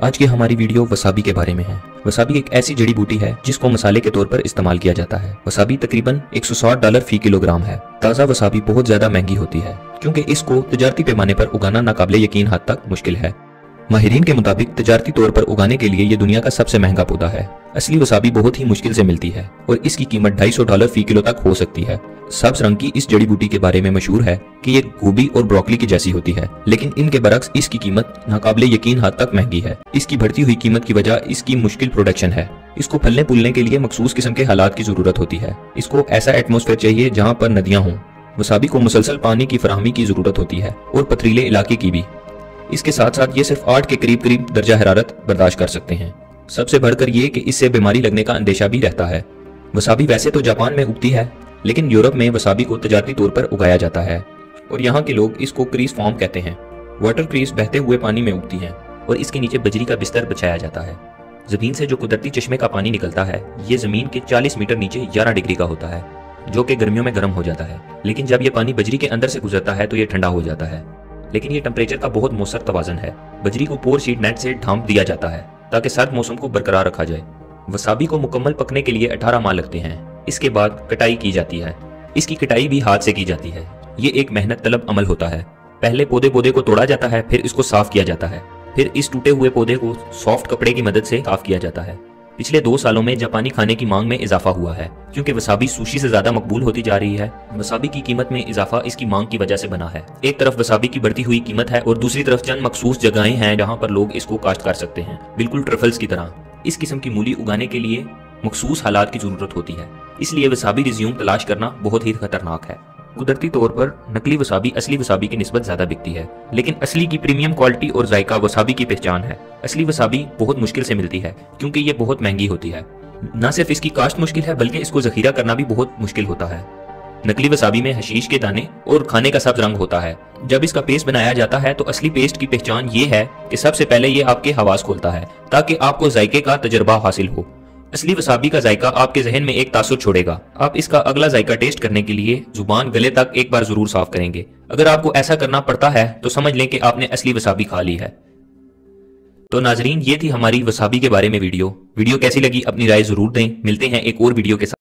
आज की हमारी वीडियो वसाबी के बारे में है। वसाबी एक ऐसी जड़ी बूटी है जिसको मसाले के तौर पर इस्तेमाल किया जाता है। वसाबी तकरीबन $160 फी किलोग्राम है। ताज़ा वसाबी बहुत ज्यादा महंगी होती है क्योंकि इसको तजारती पैमाने पर उगाना नाकाबिले यकीन हद तक मुश्किल है। माहिरीन के मुताबिक तजारती तौर पर उगाने के लिए ये दुनिया का सबसे महंगा पौधा है। असली वसाबी बहुत ही मुश्किल से मिलती है और इसकी कीमत $250 फी किलो तक हो सकती है। सब्ज रंग की इस जड़ी बूटी के बारे में मशहूर है कि ये गोभी और ब्रोकली की जैसी होती है, लेकिन इनके बरक्स इसकी कीमत नाकाबिले यकीन हद तक महंगी है। इसकी बढ़ती हुई कीमत की वजह इसकी मुश्किल प्रोडक्शन है। इसको फलने फूलने के लिए मखसूस किस्म के हालात की जरूरत होती है। इसको ऐसा एटमॉस्फेयर चाहिए जहाँ पर नदियाँ हों। वसाबी को मुसलसल पानी की फराहमी की जरूरत होती है और पथरीले इलाके की भी। इसके साथ साथ ये सिर्फ 8 के करीब दर्जा हरारत बर्दाश्त कर सकते हैं। सबसे बढ़कर ये कि इससे बीमारी लगने का अंदेशा भी रहता है। वसाबी वैसे तो जापान में उगती है, लेकिन यूरोप में वसाबी को तजारती तौर पर उगाया जाता है और यहाँ के लोग इसको क्रीज फॉर्म कहते हैं। वाटर क्रीज बहते हुए पानी में उगती हैं और इसके नीचे बजरी का बिस्तर बिछाया जाता है। जमीन से जो कुदरती चश्मे का पानी निकलता है ये जमीन के 40 मीटर नीचे 11 डिग्री का होता है, जो कि गर्मियों में गर्म हो जाता है, लेकिन जब ये पानी बजरी के अंदर से गुजरता है तो ये ठंडा हो जाता है। लेकिन ये टेम्परेचर का बहुत मौसर तवाज़न है। बजरी को पोर शीट नेट से ढांप दिया जाता है ताकि सर्द मौसम को बरकरार रखा जाए। वसाबी को मुकम्मल पकने के लिए 18 माह लगते हैं। इसके बाद कटाई की जाती है। इसकी कटाई भी हाथ से की जाती है। ये एक मेहनत तलब अमल होता है। पहले पौधे को तोड़ा जाता है, फिर इसको साफ किया जाता है, फिर इस टूटे हुए पौधे को सॉफ्ट कपड़े की मदद से साफ किया जाता है। पिछले 2 सालों में जापानी खाने की मांग में इजाफा हुआ है क्योंकि वसाबी सुशी से ज्यादा मकबूल होती जा रही है। वसाबी की कीमत में इजाफा इसकी मांग की वजह से बना है। एक तरफ वसाबी की बढ़ती हुई कीमत है और दूसरी तरफ चंद मखसूस जगहें हैं जहां पर लोग इसको काश्त कर सकते हैं, बिल्कुल ट्रफल्स की तरह। इस किस्म की मूली उगाने के लिए मखसूस हालात की जरूरत होती है, इसलिए वसाबी रिज्यूम तलाश करना बहुत ही खतरनाक है। कुदरती तौर पर नकली वसाबी असली वसाबी की निस्बत ज्यादा बिकती है, लेकिन असली की प्रीमियम क्वालिटी और जायका वसाबी की पहचान है। असली वसाबी बहुत मुश्किल से मिलती है क्योंकि ये बहुत महंगी होती है। न सिर्फ इसकी काश्त मुश्किल है बल्कि इसको जखीरा करना भी बहुत मुश्किल होता है। नकली वसाबी में हशीश के दाने और खाने का सब्ज रंग होता है। जब इसका पेस्ट बनाया जाता है तो असली पेस्ट की पहचान ये है कि सबसे पहले ये आपके हवास खोलता है ताकि आपको जायके का तजर्बा हासिल हो। असली वसाबी का जायका आपके जहन में एक तासुर छोड़ेगा। आप इसका अगला जायका टेस्ट करने के लिए जुबान गले तक एक बार जरूर साफ करेंगे। अगर आपको ऐसा करना पड़ता है तो समझ लें कि आपने असली वसाबी खा ली है। तो नाजरीन, ये थी हमारी वसाबी के बारे में वीडियो कैसी लगी अपनी राय जरूर दें। मिलते हैं एक और वीडियो के साथ।